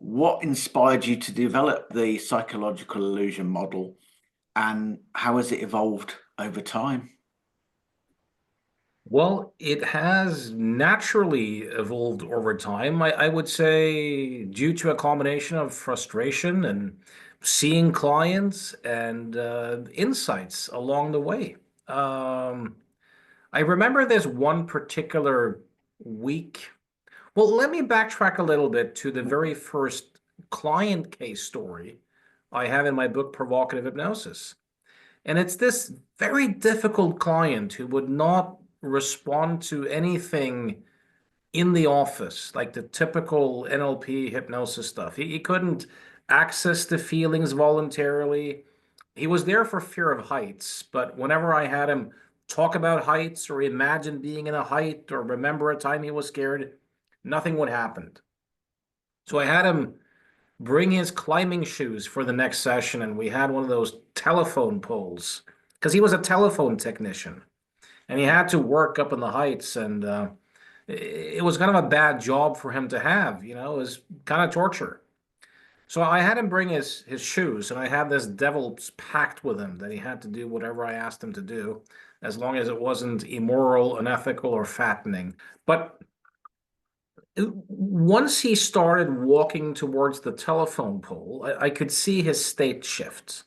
What inspired you to develop the psychological illusion model, and how has it evolved over time? Well, it has naturally evolved over time. I would say due to a combination of frustration and seeing clients and insights along the way. Um, I remember there's one particular week. Well, let me backtrack a little bit to the very first client case story I have in my book, Provocative Hypnosis. And it's this very difficult client who would not respond to anything in the office, like the typical NLP hypnosis stuff. He couldn't access the feelings voluntarily. He was there for fear of heights, but whenever I had him talk about heights or imagine being in a height or remember a time he was scared, nothing would happen. So I had him bring his climbing shoes for the next session, and we had one of those telephone poles because he was a telephone technician and he had to work up in the heights, and it was kind of a bad job for him to have. It was kind of torture. So I had him bring his shoes, and I had this devil's pact with him that he had to do whatever I asked him to do, as long as it wasn't immoral, unethical, or fattening. But once he started walking towards the telephone pole, I could see his state shift.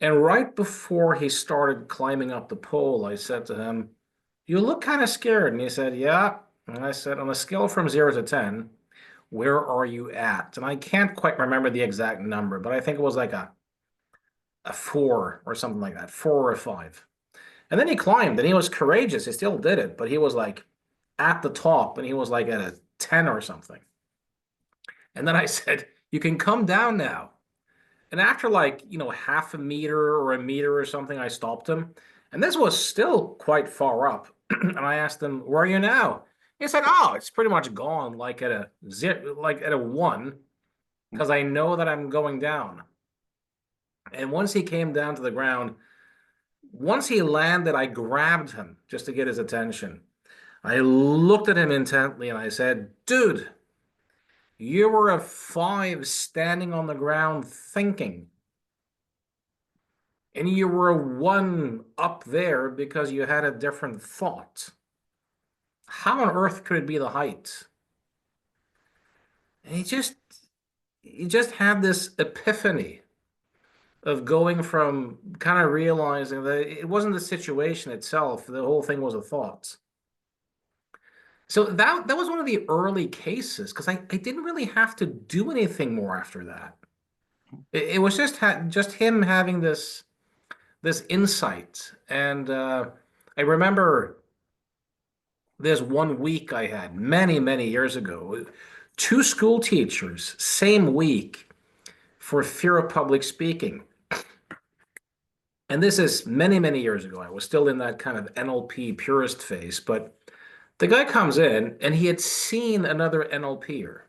And right before he started climbing up the pole, I said to him, "You look kind of scared." And he said, "Yeah." And I said, "On a scale from 0 to 10, where are you at?" And I can't quite remember the exact number, but I think it was like a four or something like that, 4 or 5. And then he climbed and he was courageous. He still did it, but he was like at the top and he was like at a 10 or something. And then I said, "You can come down now." And after like, half a meter or a meter or something, I stopped him. And this was still quite far up. And I asked him, "Where are you now?" He said, "Oh, it's pretty much gone like at a zero, like at a one, because I know that I'm going down." And once he came down to the ground, once he landed, I grabbed him just to get his attention. I looked at him intently and I said, "Dude, you were a 5 standing on the ground thinking. And you were a 1 up there because you had a different thought. How on earth could it be the height?" And he just had this epiphany of going from kind of realizing that it wasn't the situation itself, the whole thing was a thought. So that was one of the early cases because I didn't really have to do anything more after that. It was just him having this insight. And I remember there's one week I had many, many years ago. Two school teachers, same week, for fear of public speaking. And this is many, many years ago. I was still in that kind of NLP purist phase. But the guy comes in and he had seen another NLPer,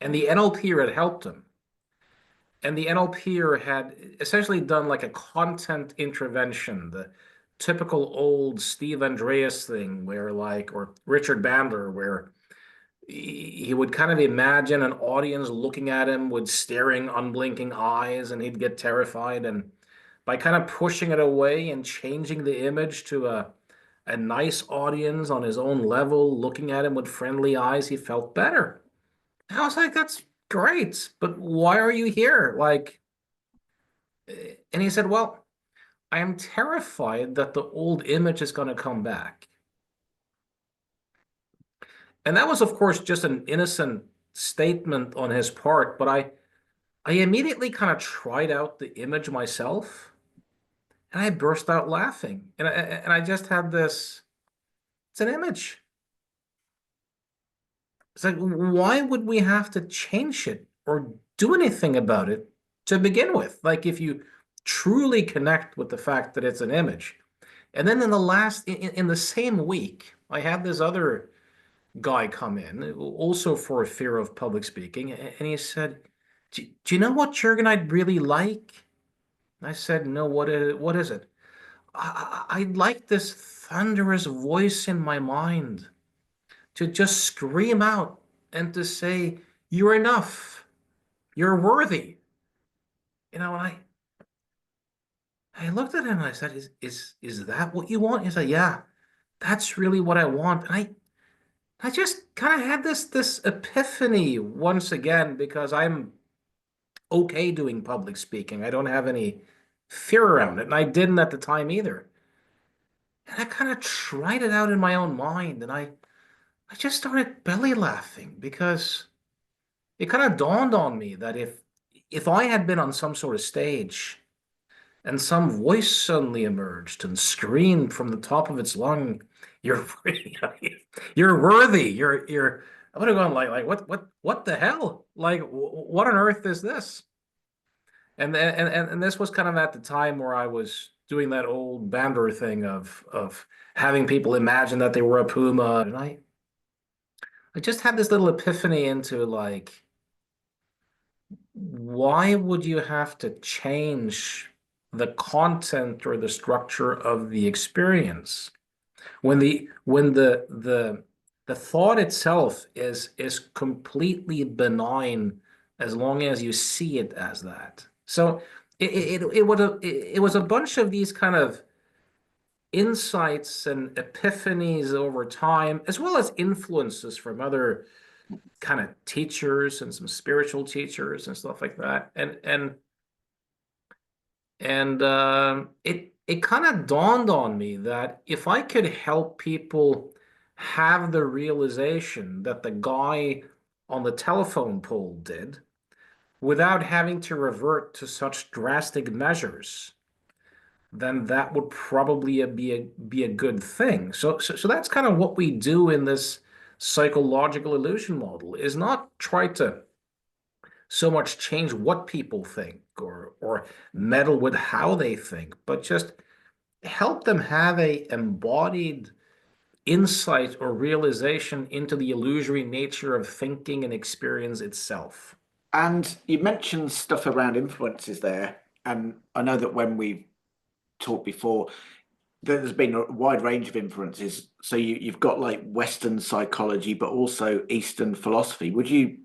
and the NLPer had helped him. And the NLPer had essentially done like a content intervention, the typical old Steve Andreas thing where like, or Richard Bandler, where he would kind of imagine an audience looking at him with staring, unblinking eyes, and he'd get terrified. And by kind of pushing it away and changing the image to a nice audience on his own level, looking at him with friendly eyes, he felt better. And I was like, "That's great, but why are you here?" Like, and he said, "Well, I am terrified that the old image is going to come back." And that was, of course, just an innocent statement on his part, but I immediately kind of tried out the image myself and I burst out laughing. And I just had this, it's an image. It's like, why would we have to change it or do anything about it to begin with? Like, if you truly connect with the fact that it's an image. And then in the same week, I had this other guy come in, also for a fear of public speaking, and he said, "Do you know what, Jurgen, I'd really like?" I said, "No, what is it?" "I'd like this thunderous voice in my mind to just scream out and to say, You're enough. You're worthy. And I looked at him and I said, is that what you want? He said, yeah, that's really what I want. And I just kind of had this epiphany once again because I'm okay doing public speaking. I don't have any fear around it, and I didn't at the time either. And I kind of tried it out in my own mind, and I just started belly laughing because it kind of dawned on me that if I had been on some sort of stage and some voice suddenly emerged and screamed from the top of its lung, "You're you're worthy. You're." I would have gone what the hell? Like what on earth is this? And this was kind of at the time where I was doing that old Bandor thing of having people imagine that they were a puma, and I just had this little epiphany into like, why would you have to change the content or the structure of the experience when the thought itself is completely benign as long as you see it as that. So it was a bunch of these kind of insights and epiphanies over time, as well as influences from other kind of teachers and some spiritual teachers and stuff like that. And it kind of dawned on me that if I could help people have the realization that the guy on the telephone pole did without having to revert to such drastic measures, then that would probably be a good thing. So that's kind of what we do in this psychological illusion model, is not try to so much change what people think or meddle with how they think, but just help them have a embodied insight or realization into the illusory nature of thinking and experience itself. And you mentioned stuff around influences there. And I know that when we talked before, there's been a wide range of influences. So you've got like Western psychology, but also Eastern philosophy. Would you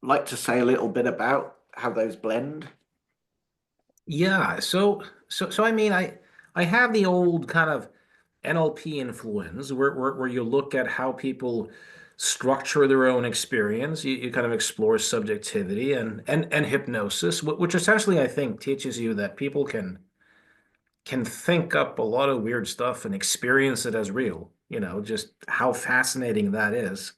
like to say a little bit about how those blend? Yeah, so I mean I have the old kind of NLP influence where you look at how people structure their own experience. You kind of explore subjectivity and hypnosis, which essentially I think teaches you that people can think up a lot of weird stuff and experience it as real, just how fascinating that is.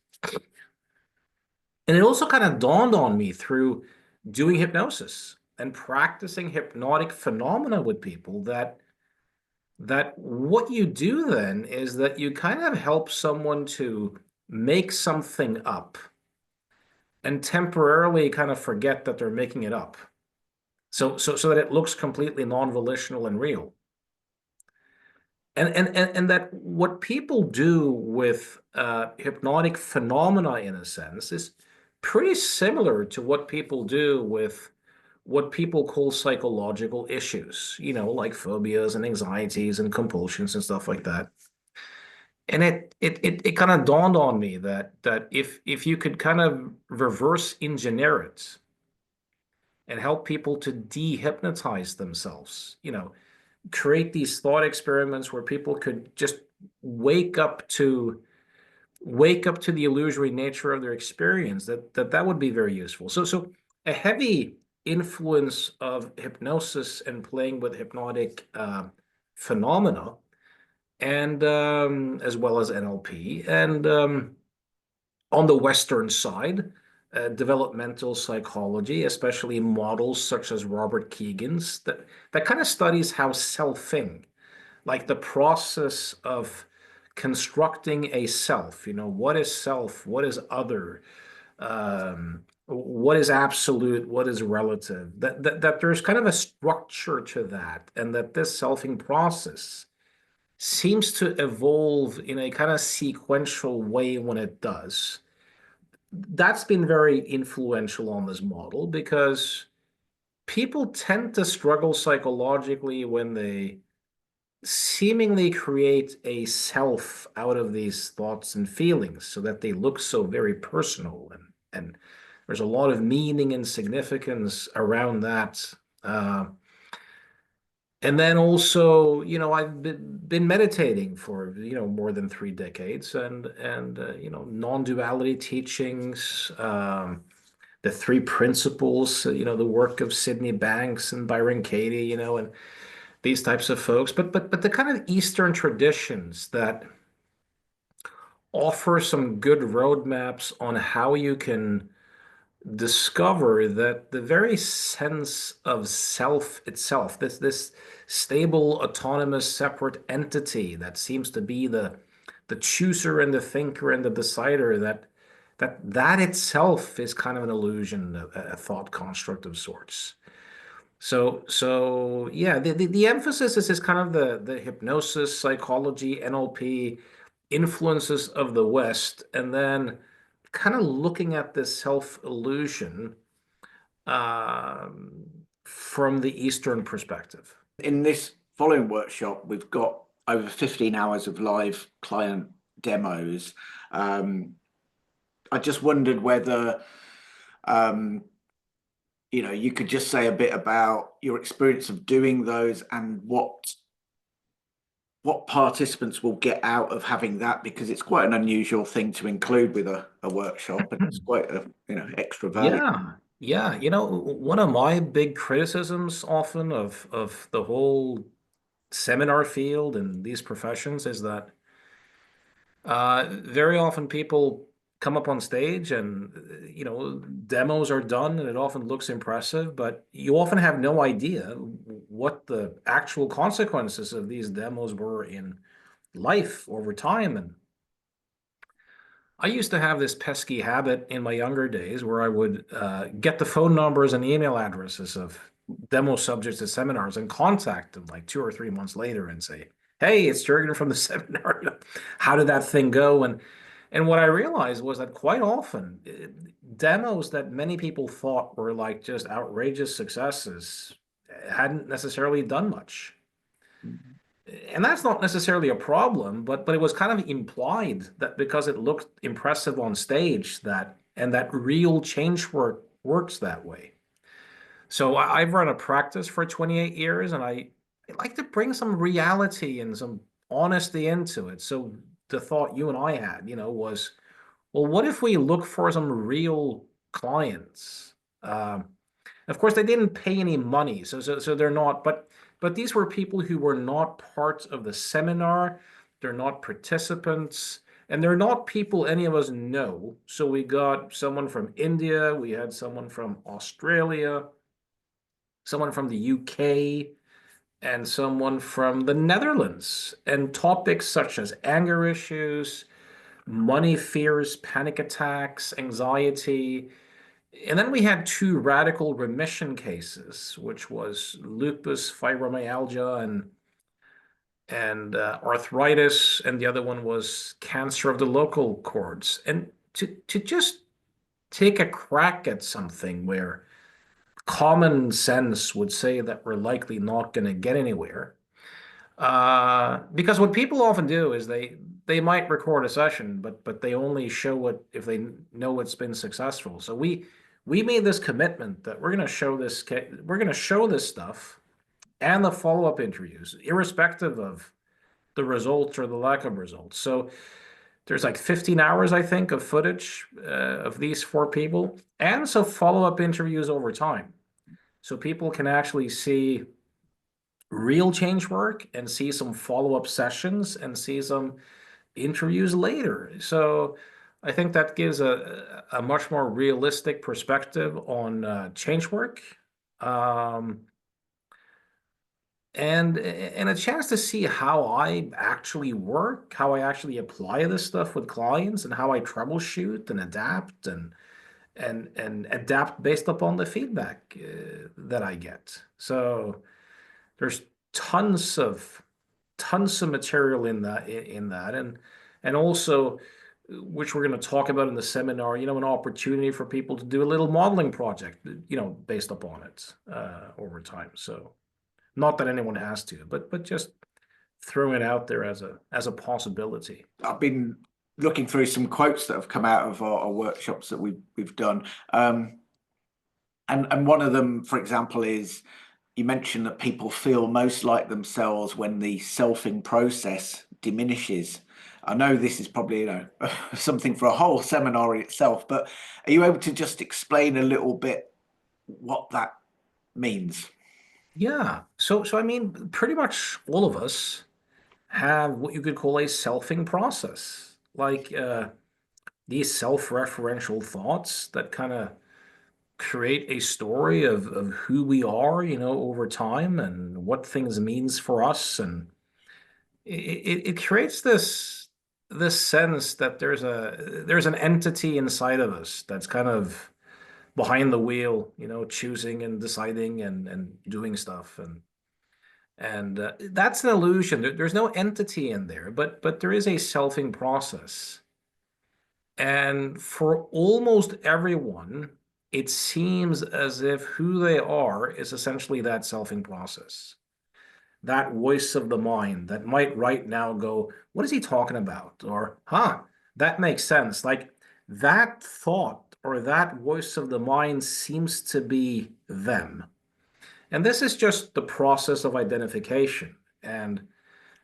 And it also kind of dawned on me through doing hypnosis and practicing hypnotic phenomena with people that what you do then is that you kind of help someone to make something up and temporarily kind of forget that they're making it up. So that it looks completely non-volitional and real. And that what people do with hypnotic phenomena, in a sense, is pretty similar to what people do with what people call psychological issues, like phobias and anxieties and compulsions and stuff like that. And it kind of dawned on me that if you could kind of reverse engineer it and help people to dehypnotize themselves, create these thought experiments where people could just wake up to wake up to the illusory nature of their experience, that would be very useful. So a heavy influence of hypnosis and playing with hypnotic phenomena, and as well as NLP, and on the Western side, developmental psychology, especially models such as Robert Keegan's, that kind of studies how selfing, like the process of constructing a self, what is self, what is other, what is absolute, what is relative, that there's kind of a structure to that, and that this selfing process seems to evolve in a kind of sequential way when it does. That's been very influential on this model because people tend to struggle psychologically when they seemingly create a self out of these thoughts and feelings so that they look so very personal and There's a lot of meaning and significance around that. Uh, and then also, I've been meditating for, more than 3 decades, and non-duality teachings, the three principles, the work of Sydney Banks and Byron Katie, and these types of folks, but the kind of Eastern traditions that offer some good roadmaps on how you can discover that the very sense of self itself, this stable, autonomous, separate entity that seems to be the chooser and the thinker and the decider, that itself is kind of an illusion, a thought construct of sorts. So yeah, the emphasis is kind of the hypnosis, psychology, NLP influences of the West, and then kind of looking at this self illusion from the Eastern perspective. In this following workshop, we've got over 15 hours of live client demos. I just wondered whether you could just say a bit about your experience of doing those and what participants will get out of having that, because it's quite an unusual thing to include with a workshop, and it's quite a extra value. Yeah. One of my big criticisms often of the whole seminar field and these professions is that very often people come up on stage and demos are done and it often looks impressive, but you often have no idea what the actual consequences of these demos were in life over time. And I used to have this pesky habit in my younger days where I would get the phone numbers and email addresses of demo subjects at seminars and contact them like 2 or 3 months later and say, "Hey, it's Jürgen from the seminar. How did that thing go?" And what I realized was that quite often demos that many people thought were like just outrageous successes hadn't necessarily done much. And that's not necessarily a problem, but it was kind of implied that because it looked impressive on stage, that real change works that way. So I've run a practice for 28 years, and I like to bring some reality and some honesty into it. So the thought you and I had, was, well, what if we look for some real clients? Of course, they didn't pay any money, so they're not. But these were people who were not part of the seminar. They're not participants, and they're not people any of us know. So we got someone from India, we had someone from Australia, someone from the UK, and someone from the Netherlands, and topics such as anger issues, money fears, panic attacks, anxiety. And then we had two radical remission cases, which was lupus, fibromyalgia, and arthritis, and the other one was cancer of the local cords. And to just take a crack at something where common sense would say that we're likely not going to get anywhere. Because what people often do is they might record a session, but they only show it if they know it's been successful. So we made this commitment that we're going to show this stuff and the follow-up interviews, irrespective of the results or the lack of results. So there's like 15 hours, I think, of footage of these four people, and so follow-up interviews over time. So people can actually see real change work and see some follow-up sessions and see some interviews later. So I think that gives a much more realistic perspective on change work, um, and a chance to see how I actually work, how I actually apply this stuff with clients, and how I troubleshoot and adapt and adapt based upon the feedback that I get. So there's tons of material in that and also, which we're going to talk about in the seminar, an opportunity for people to do a little modeling project, based upon it over time. So not that anyone has to, but just throwing it out there as a possibility. I've been looking through some quotes that have come out of our workshops that we've done. And one of them, for example, is you mentioned that people feel most like themselves when the selfing process diminishes. I know this is probably, something for a whole seminar in itself, but are you able to just explain a little bit what that means? Yeah. So I mean, pretty much all of us have what you could call a selfing process, like these self-referential thoughts that kind of create a story of who we are, over time and what things means for us. And it creates this sense that there's an entity inside of us that's kind of behind the wheel, choosing and deciding and doing stuff. And that's an illusion. There's no entity in there, but there is a selfing process. And for almost everyone, it seems as if who they are is essentially that selfing process, that voice of the mind that might right now go, "What is he talking about?" Or, "Huh, that makes sense." Like that thought or that voice of the mind seems to be them. And this is just the process of identification. And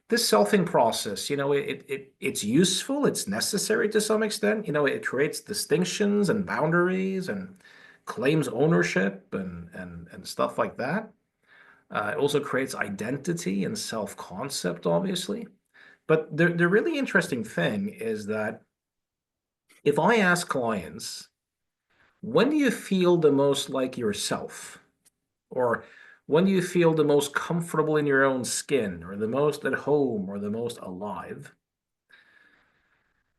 this selfing process, it's useful, it's necessary to some extent. It creates distinctions and boundaries and claims ownership and stuff like that. It also creates identity and self-concept, obviously. But the really interesting thing is that if I ask clients, when do you feel the most like yourself? Or when do you feel the most comfortable in your own skin, or the most at home, or the most alive?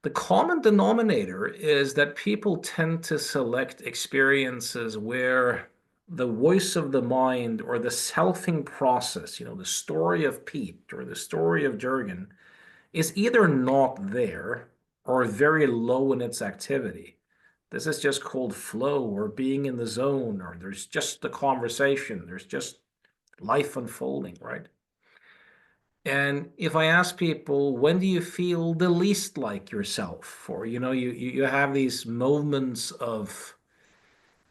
The common denominator is that people tend to select experiences where the voice of the mind or the selfing process, the story of Pete or the story of Jørgen, is either not there or very low in its activity. This is just called flow or being in the zone, or there's just the conversation, there's just life unfolding, right? And if I ask people, when do you feel the least like yourself? Or, you have these moments of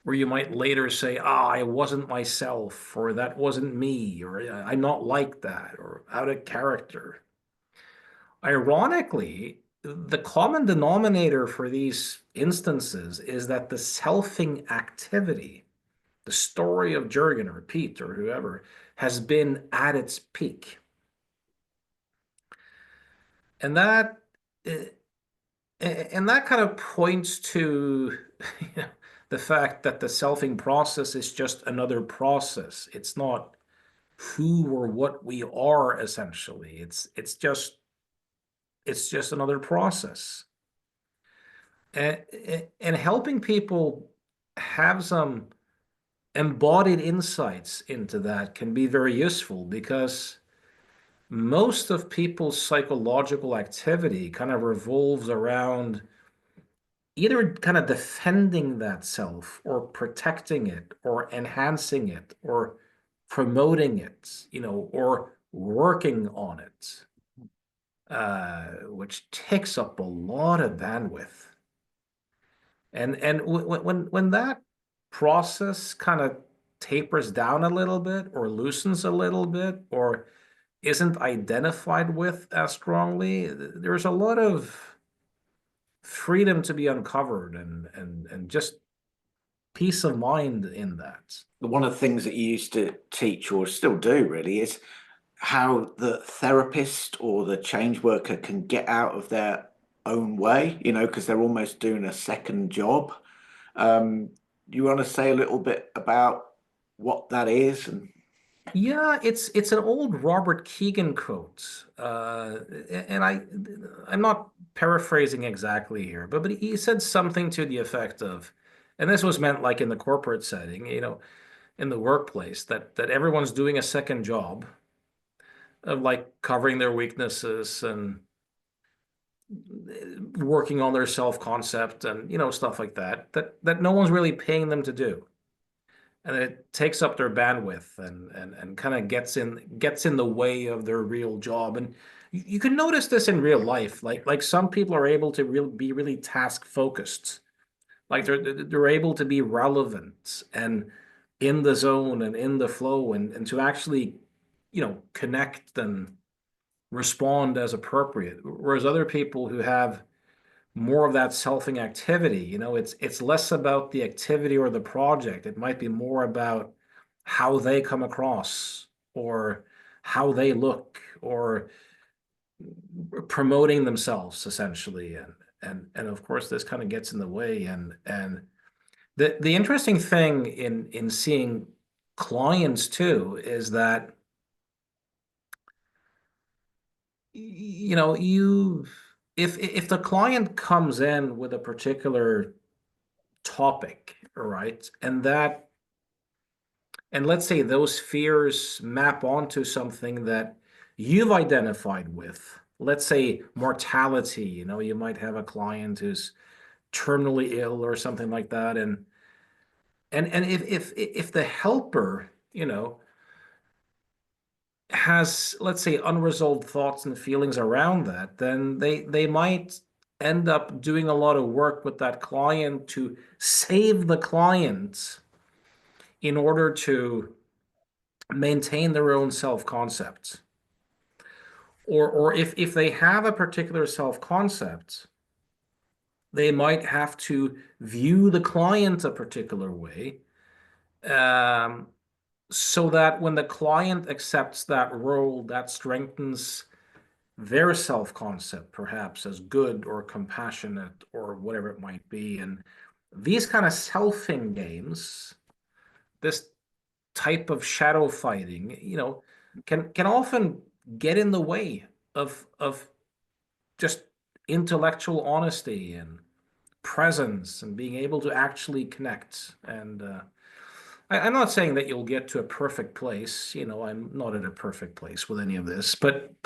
where you might later say, I wasn't myself, or that wasn't me, or I'm not like that, or out of character. Ironically, the common denominator for these instances is that the selfing activity, the story of Jurgen or Pete or whoever, has been at its peak. And that eh, and that kind of points to the fact that the selfing process is just another process. It's not who or what we are essentially. It's just another process. And helping people have some embodied insights into that can be very useful because most of people's psychological activity kind of revolves around either kind of defending that self or protecting it or enhancing it or promoting it, or working on it, which takes up a lot of bandwidth. And when that process kind of tapers down a little bit or loosens a little bit or isn't identified with as strongly, there's a lot of freedom to be uncovered and just peace of mind in that. One of the things that you used to teach or still do really is how the therapist or the change worker can get out of their own way, because they're almost doing a second job. You want to say a little bit about what that is? And Yeah, it's an old Robert Keegan quote, and I'm not paraphrasing exactly here, but he said something to the effect of, and this was meant like in the corporate setting, in the workplace, that everyone's doing a second job of like covering their weaknesses and working on their self-concept and stuff like that no one's really paying them to do. and it takes up their bandwidth and kind of gets in the way of their real job. And you can notice this in real life. Like some people are able to be really task focused. Like they're able to be relevant and in the zone and in the flow and to actually, connect and respond as appropriate. Whereas other people who have more of that selfing activity, it's less about the activity or the project. It might be more about how they come across or how they look or promoting themselves essentially. And of course this kind of gets in the way. And the interesting thing in seeing clients too is that you if the client comes in with a particular topic, right, and let's say those fears map onto something that you've identified with, let's say mortality, you might have a client who's terminally ill or something like that, and if the helper, has, let's say, unresolved thoughts and feelings around that, then they might end up doing a lot of work with that client to save the client in order to maintain their own self-concept. Or if they have a particular self-concept, they might have to view the client a particular way, um, so that when the client accepts that role, that strengthens their self-concept, perhaps as good or compassionate or whatever it might be. And these kind of selfing games, this type of shadow fighting, can often get in the way of just intellectual honesty and presence and being able to actually connect. And I'm not saying that you'll get to a perfect place. I'm not in a perfect place with any of this, but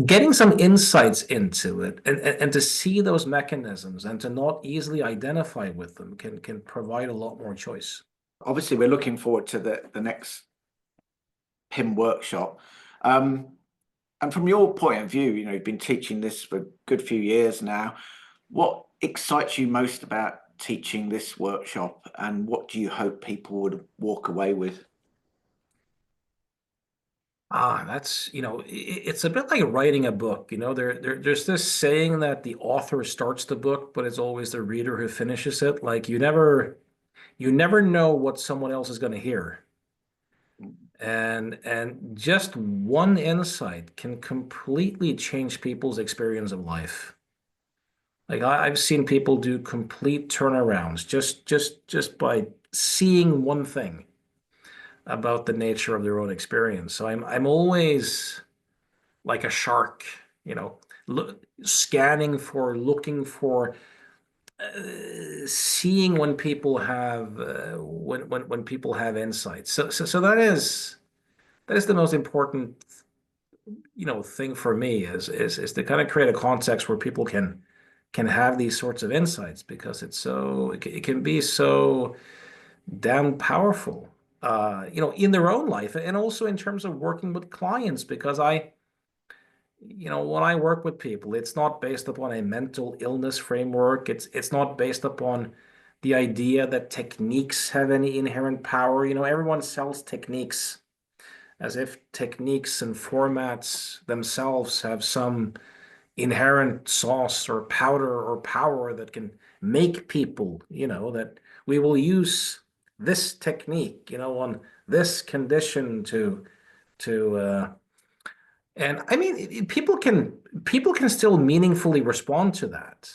getting some insights into it and to see those mechanisms and to not easily identify with them can provide a lot more choice. Obviously, we're looking forward to the next PIM workshop. And from your point of view, you've been teaching this for a good few years now. What excites you most about teaching this workshop, and what do you hope people would walk away with? That's, it's a bit like writing a book. There's this saying that the author starts the book, but it's always the reader who finishes it. Like you never know what someone else is going to hear. And just one insight can completely change people's experience of life. Like I've seen people do complete turnarounds just by seeing one thing about the nature of their own experience. So I'm always like a shark, scanning for, looking for, seeing when people have when people have insights. So that is the most important, thing for me is to kind of create a context where people can have these sorts of insights because it can be so damn powerful, in their own life and also in terms of working with clients because when I work with people, it's not based upon a mental illness framework. It's not based upon the idea that techniques have any inherent power. Everyone sells techniques as if techniques and formats themselves have some inherent sauce or powder or power that can make people, that we will use this technique, on this condition to and I mean people can still meaningfully respond to that.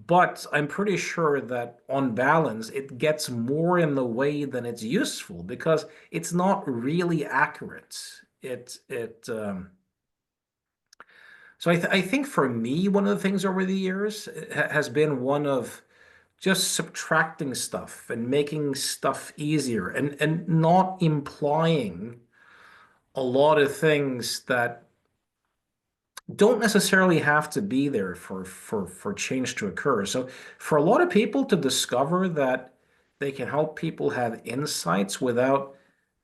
But I'm pretty sure that on balance, it gets more in the way than it's useful because it's not really accurate. So I think for me, one of the things over the years has been one of just subtracting stuff and making stuff easier and not implying a lot of things that don't necessarily have to be there for change to occur. So for a lot of people to discover that they can help people have insights without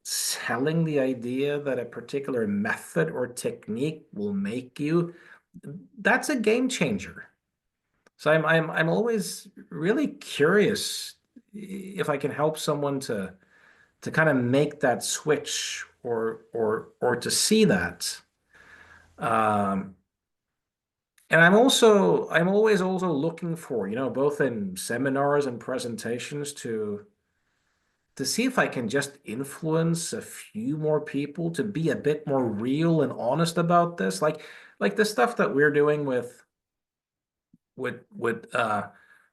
selling the idea that a particular method or technique will make you, that's a game changer. So I'm always really curious if I can help someone to kind of make that switch or to see that. Um, and I'm always also looking for, both in seminars and presentations to see if I can just influence a few more people to be a bit more real and honest about this. Like the stuff that we're doing with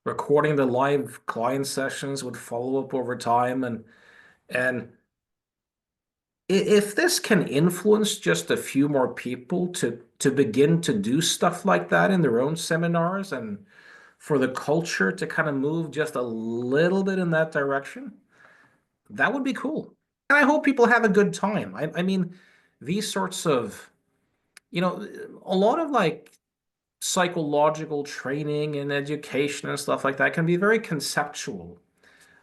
recording the live client sessions with follow-up over time and if this can influence just a few more people to begin to do stuff like that in their own seminars and for the culture to kind of move just a little bit in that direction, that would be cool. And I hope people have a good time. I mean, these sorts of, a lot of like psychological training and education and stuff like that can be very conceptual.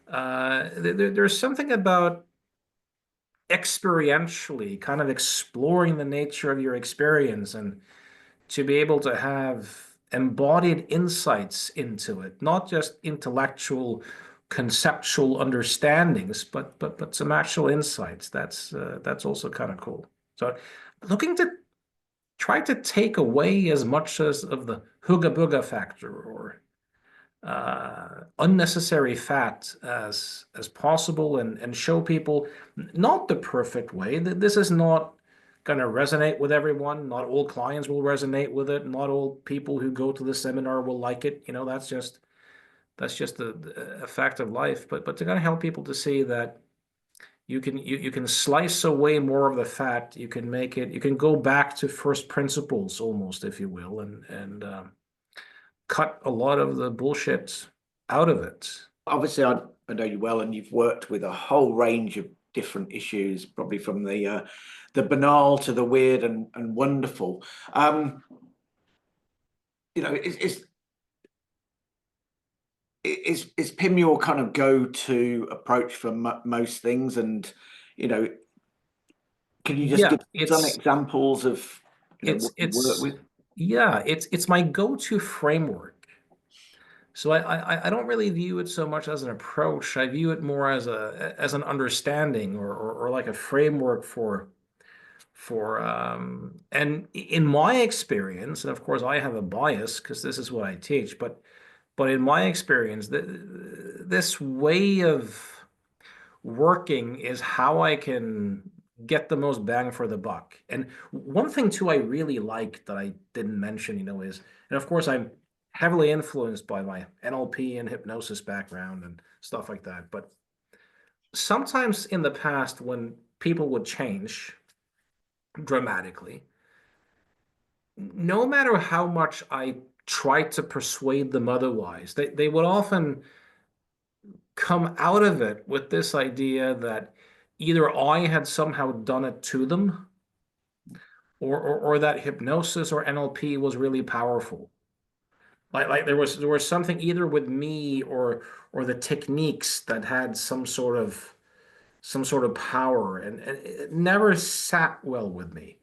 There's something about experientially kind of exploring the nature of your experience and to be able to have embodied insights into it, not just intellectual, conceptual understandings, but some actual insights. That's also kind of cool. So, looking to try to take away as much as of the hooga booga factor or unnecessary fat as possible and show people not the perfect way. That this is not going to resonate with everyone. Not all clients will resonate with it. Not all people who go to the seminar will like it. That's just a fact of life. But to kind of help people to see that you can slice away more of the fat. You can make it. You can go back to first principles almost, if you will, and cut a lot of the bullshit out of it. Obviously, I know you well, and you've worked with a whole range of different issues, probably from the banal to the weird and wonderful. You know, is PIM your kind of go-to approach for most things? And you know, can you just Yeah, give some examples of it's what you work it's with? yeah, it's my go-to framework. So I don't really view it so much as an approach. I view it more as an understanding or like a framework for and in my experience, and of course I have a bias because this is what I teach, but in my experience, this way of working is how I can get the most bang for the buck. And one thing too I really like that I didn't mention, is, and of course I'm heavily influenced by my NLP and hypnosis background and stuff like that. But sometimes in the past, when people would change dramatically, no matter how much I tried to persuade them otherwise, they would often come out of it with this idea that either I had somehow done it to them or that hypnosis or NLP was really powerful. Like there was something either with me or the techniques that had some sort of power and it never sat well with me.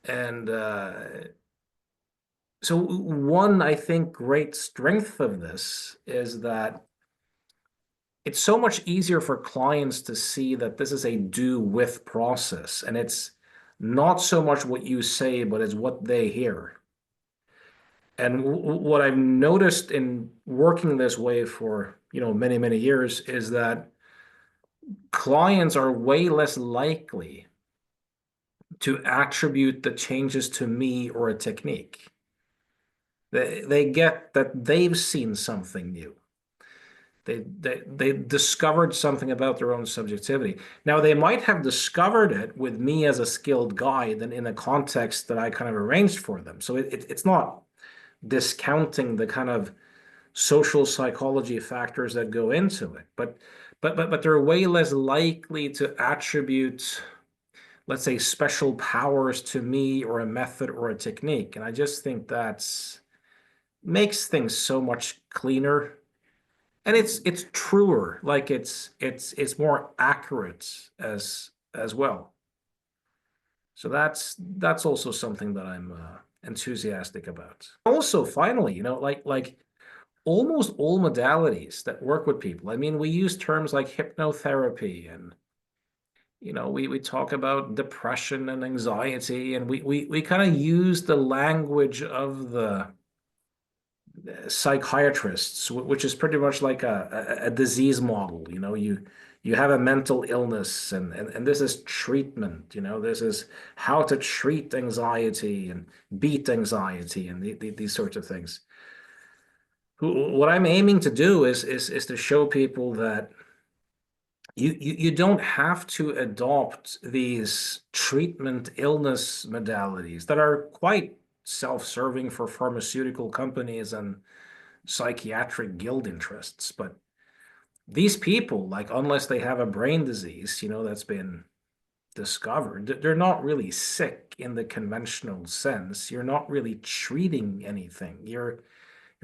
And so one, I think, great strength of this is that it's so much easier for clients to see that this is a do with process and it's not so much what you say, but it's what they hear. And what I've noticed in working this way for, many, many years is that clients are way less likely to attribute the changes to me or a technique. They get that they've seen something new. They discovered something about their own subjectivity. Now they might have discovered it with me as a skilled guide and in a context that I kind of arranged for them. So it's not discounting the kind of social psychology factors that go into it, but they're way less likely to attribute, let's say, special powers to me or a method or a technique. And I just think that's makes things so much cleaner and it's truer, like it's more accurate as well. So that's also something that I'm enthusiastic about. Also, finally, like almost all modalities that work with people. I mean, we use terms like hypnotherapy, and we talk about depression and anxiety, and we kind of use the language of the psychiatrists, which is pretty much like a disease model. You have a mental illness, and this is treatment. This is how to treat anxiety and beat anxiety and these sorts of things. What I'm aiming to do is to show people that you don't have to adopt these treatment illness modalities that are quite self-serving for pharmaceutical companies and psychiatric guild interests. But these people, like, unless they have a brain disease, that's been discovered, they're not really sick in the conventional sense. You're not really treating anything. You're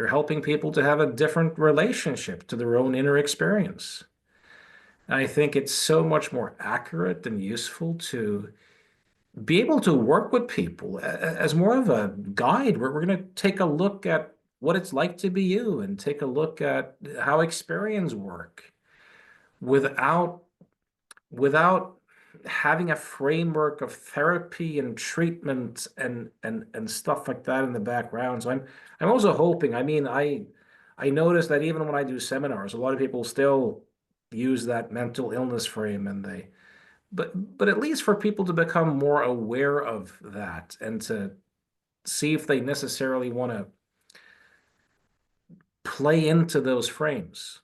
helping people to have a different relationship to their own inner experience. And I think it's so much more accurate and useful to be able to work with people as more of a guide. We're going to take a look at what it's like to be you and take a look at how experience work without without having a framework of therapy and treatment and stuff like that in the background. So I'm also hoping, I mean, I notice that even when I do seminars, a lot of people still use that mental illness frame, and but at least for people to become more aware of that and to see if they necessarily want to play into those frames.